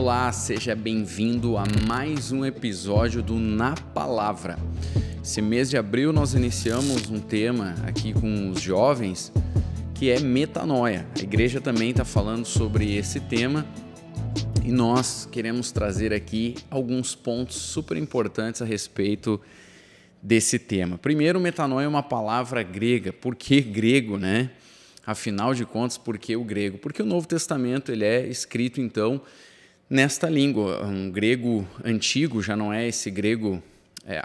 Olá, seja bem-vindo a mais um episódio do Na Palavra. Esse mês de abril nós iniciamos um tema aqui com os jovens que é metanoia. A igreja também está falando sobre esse tema e nós queremos trazer aqui alguns pontos super importantes a respeito desse tema. Primeiro, metanoia é uma palavra grega. Por que grego, né? Afinal de contas, por que o grego? Porque o Novo Testamento ele é escrito, então, nesta língua. Um grego antigo, já não é esse grego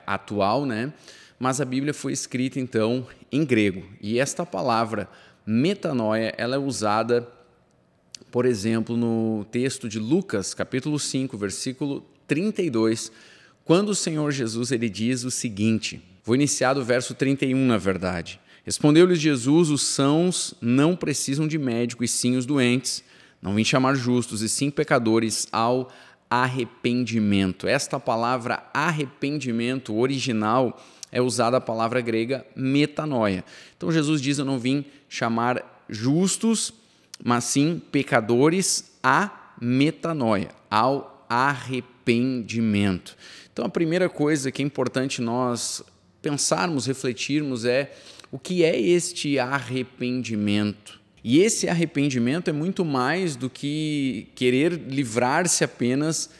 atual, né? Mas a Bíblia foi escrita, então, em grego. E esta palavra, metanoia, ela é usada, por exemplo, no texto de Lucas, capítulo 5, versículo 32, quando o Senhor Jesus ele diz o seguinte, vou iniciar do verso 31, na verdade. Respondeu-lhes Jesus, os sãos não precisam de médico, e sim os doentes. Não vim chamar justos, e sim pecadores ao arrependimento. Esta palavra arrependimento original é usada a palavra grega metanoia. Então Jesus diz, eu não vim chamar justos, mas sim pecadores à metanoia, ao arrependimento. Então a primeira coisa que é importante nós pensarmos, refletirmos é o que é este arrependimento. E esse arrependimento é muito mais do que querer livrar-se apenas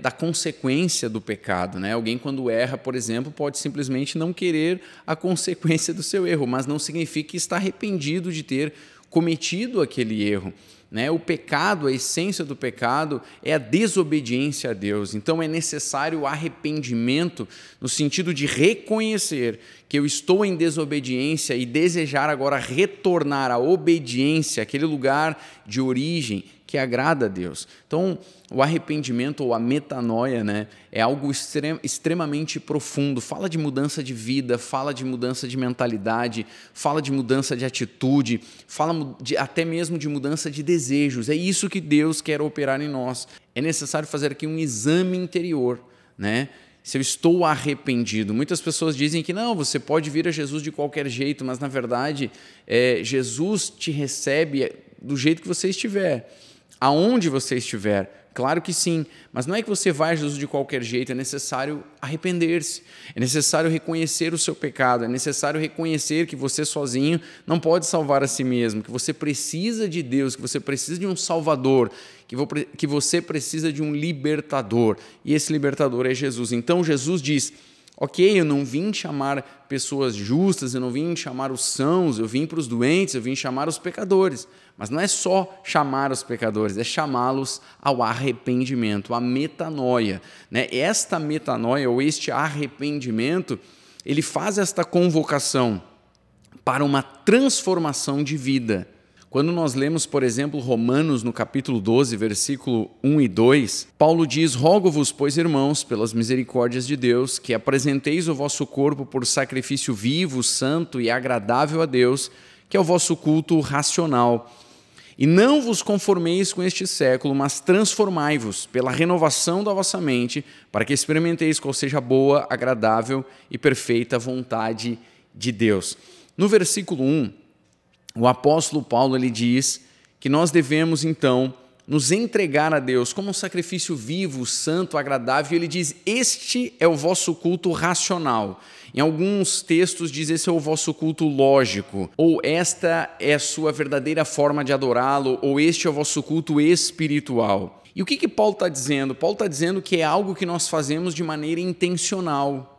da consequência do pecado, né? Alguém quando erra, por exemplo, pode simplesmente não querer a consequência do seu erro, mas não significa que está arrependido de ter cometido aquele erro. Né? O pecado, a essência do pecado é a desobediência a Deus. Então é necessário o arrependimento no sentido de reconhecer que eu estou em desobediência e desejar agora retornar à obediência, aquele lugar de origem que agrada a Deus. Então, o arrependimento ou a metanoia, né, é algo extremamente profundo. Fala de mudança de vida, fala de mudança de mentalidade, fala de mudança de atitude, fala até mesmo de mudança de desejos. É isso que Deus quer operar em nós. É necessário fazer aqui um exame interior, né? Se eu estou arrependido. Muitas pessoas dizem que não, você pode vir a Jesus de qualquer jeito, mas na verdade Jesus te recebe do jeito que você estiver. Aonde você estiver, claro que sim, mas não é que você vai a Jesus de qualquer jeito, é necessário arrepender-se, é necessário reconhecer o seu pecado, é necessário reconhecer que você sozinho não pode salvar a si mesmo, que você precisa de Deus, que você precisa de um Salvador, que você precisa de um libertador, e esse libertador é Jesus. Então Jesus diz, ok, eu não vim chamar pessoas justas, eu não vim chamar os sãos, eu vim para os doentes, eu vim chamar os pecadores. Mas não é só chamar os pecadores, é chamá-los ao arrependimento, à metanoia. Né? Esta metanoia, ou este arrependimento, ele faz esta convocação para uma transformação de vida. Quando nós lemos, por exemplo, Romanos, no capítulo 12, versículo 1 e 2, Paulo diz, rogo-vos, pois, irmãos, pelas misericórdias de Deus, que apresenteis o vosso corpo por sacrifício vivo, santo e agradável a Deus, que é o vosso culto racional. E não vos conformeis com este século, mas transformai-vos pela renovação da vossa mente, para que experimenteis qual seja a boa, agradável e perfeita vontade de Deus. No versículo 1, o apóstolo Paulo ele diz que nós devemos, então, nos entregar a Deus como um sacrifício vivo, santo, agradável. Ele diz, este é o vosso culto racional. Em alguns textos diz, esse é o vosso culto lógico, ou esta é a sua verdadeira forma de adorá-lo, ou este é o vosso culto espiritual. E o que Paulo está dizendo? Paulo está dizendo que é algo que nós fazemos de maneira intencional.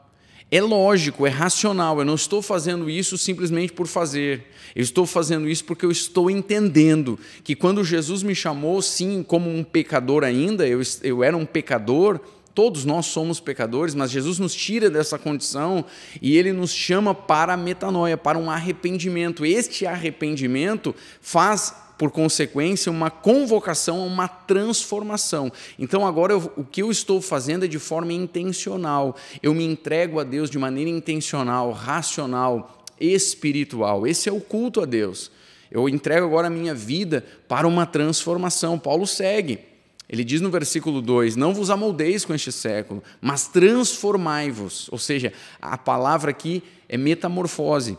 É lógico, é racional, eu não estou fazendo isso simplesmente por fazer, eu estou fazendo isso porque eu estou entendendo que quando Jesus me chamou, sim, como um pecador ainda, eu era um pecador, todos nós somos pecadores, mas Jesus nos tira dessa condição e Ele nos chama para a metanoia, para um arrependimento. Este arrependimento faz, por consequência, uma convocação a uma transformação. Então agora o que eu estou fazendo é de forma intencional. Eu me entrego a Deus de maneira intencional, racional, espiritual. Esse é o culto a Deus. Eu entrego agora a minha vida para uma transformação. Paulo segue. Ele diz no versículo 2, não vos amoldeis com este século, mas transformai-vos. Ou seja, a palavra aqui é metamorfose.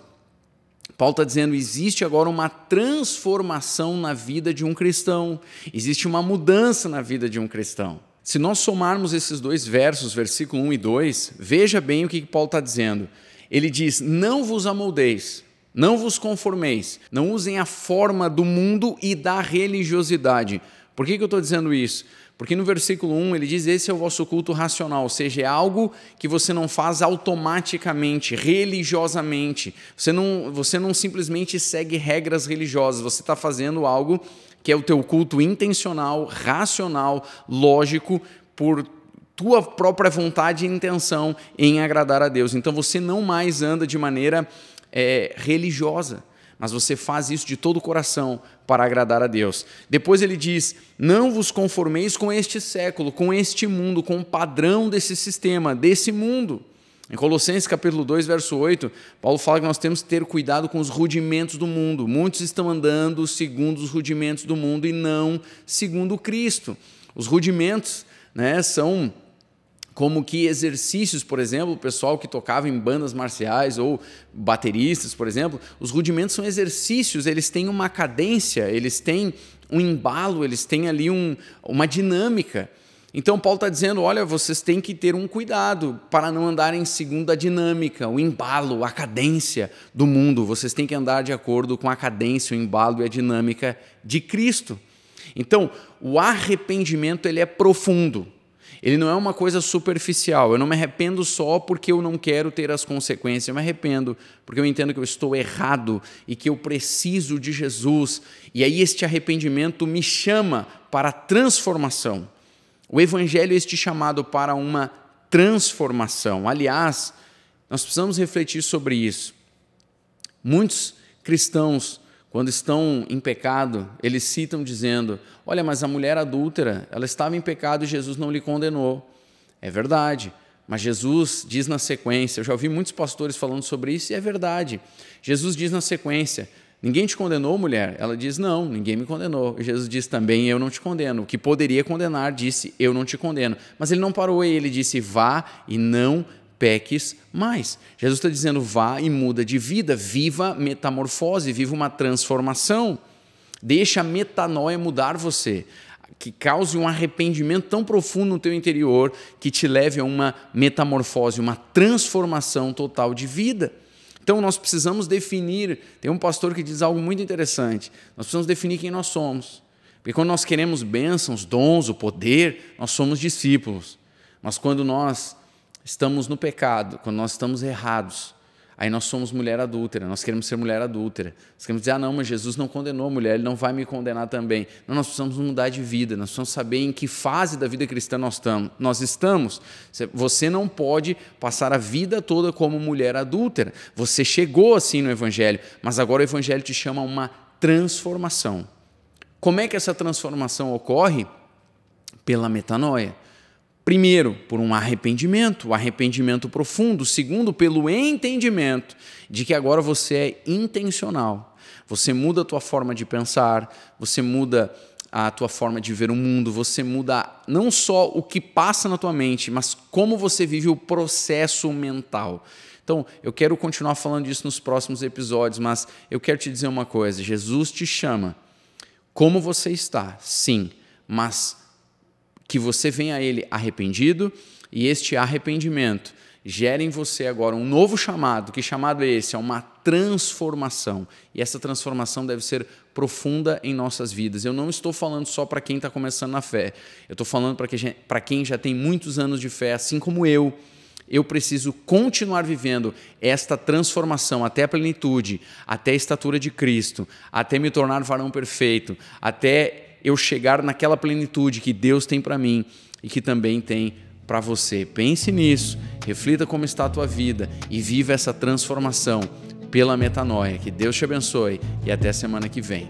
Paulo está dizendo, existe agora uma transformação na vida de um cristão, existe uma mudança na vida de um cristão. Se nós somarmos esses dois versos, versículo 1 e 2, veja bem o que Paulo está dizendo. Ele diz, não vos amoldeis, não vos conformeis, não usem a forma do mundo e da religiosidade. Por que eu estou dizendo isso? Porque no versículo 1 ele diz, esse é o vosso culto racional, ou seja, é algo que você não faz automaticamente, religiosamente. Você não simplesmente segue regras religiosas, você está fazendo algo que é o teu culto intencional, racional, lógico, por tua própria vontade e intenção em agradar a Deus. Então você não mais anda de maneira religiosa, mas você faz isso de todo o coração para agradar a Deus. Depois ele diz, não vos conformeis com este século, com este mundo, com o padrão desse sistema, desse mundo. Em Colossenses capítulo 2, verso 8, Paulo fala que nós temos que ter cuidado com os rudimentos do mundo. Muitos estão andando segundo os rudimentos do mundo e não segundo Cristo. Os rudimentos, são como que exercícios, por exemplo, o pessoal que tocava em bandas marciais ou bateristas, por exemplo, os rudimentos são exercícios, eles têm uma cadência, eles têm um embalo, eles têm ali uma dinâmica. Então Paulo está dizendo, olha, vocês têm que ter um cuidado para não andarem segundo a dinâmica, o embalo, a cadência do mundo. Vocês têm que andar de acordo com a cadência, o embalo e a dinâmica de Cristo. Então, o arrependimento ele é profundo. Ele não é uma coisa superficial. Eu não me arrependo só porque eu não quero ter as consequências. Eu me arrependo porque eu entendo que eu estou errado e que eu preciso de Jesus. E aí este arrependimento me chama para a transformação. O Evangelho é este chamado para uma transformação. Aliás, nós precisamos refletir sobre isso. Muitos cristãos, quando estão em pecado, eles citam dizendo, olha, mas a mulher adúltera, ela estava em pecado e Jesus não lhe condenou. É verdade, mas Jesus diz na sequência, eu já ouvi muitos pastores falando sobre isso e é verdade. Jesus diz na sequência, ninguém te condenou, mulher? Ela diz, não, ninguém me condenou. E Jesus diz também, eu não te condeno. O que poderia condenar disse, eu não te condeno. Mas ele não parou aí, ele disse, vá e não peques mais. Jesus está dizendo, vá e muda de vida, viva metamorfose, viva uma transformação. Deixa a metanoia mudar você, que cause um arrependimento tão profundo no teu interior, que te leve a uma metamorfose, uma transformação total de vida. Então nós precisamos definir, tem um pastor que diz algo muito interessante, nós precisamos definir quem nós somos. Porque quando nós queremos bênçãos, dons, o poder, nós somos discípulos. Mas quando nós estamos no pecado, quando nós estamos errados, aí nós somos mulher adúltera, nós queremos ser mulher adúltera. Nós queremos dizer, não, mas Jesus não condenou a mulher, ele não vai me condenar também. Não, nós precisamos mudar de vida, nós precisamos saber em que fase da vida cristã nós estamos. Você não pode passar a vida toda como mulher adúltera. Você chegou assim no Evangelho, mas agora o Evangelho te chama a uma transformação. Como é que essa transformação ocorre? Pela metanoia. Primeiro, por um arrependimento, o arrependimento profundo. Segundo, pelo entendimento de que agora você é intencional. Você muda a tua forma de pensar, você muda a tua forma de ver o mundo, você muda não só o que passa na tua mente, mas como você vive o processo mental. Então, eu quero continuar falando disso nos próximos episódios, mas eu quero te dizer uma coisa, Jesus te chama como você está, sim, mas que você venha a Ele arrependido e este arrependimento gera em você agora um novo chamado. Que chamado é esse? É uma transformação. E essa transformação deve ser profunda em nossas vidas. Eu não estou falando só para quem está começando na fé. Eu estou falando para quem já tem muitos anos de fé, assim como eu. Eu preciso continuar vivendo esta transformação até a plenitude, até a estatura de Cristo, até me tornar varão perfeito, até eu chegar naquela plenitude que Deus tem para mim e que também tem para você. Pense nisso, reflita como está a tua vida e viva essa transformação pela metanoia. Que Deus te abençoe e até semana que vem.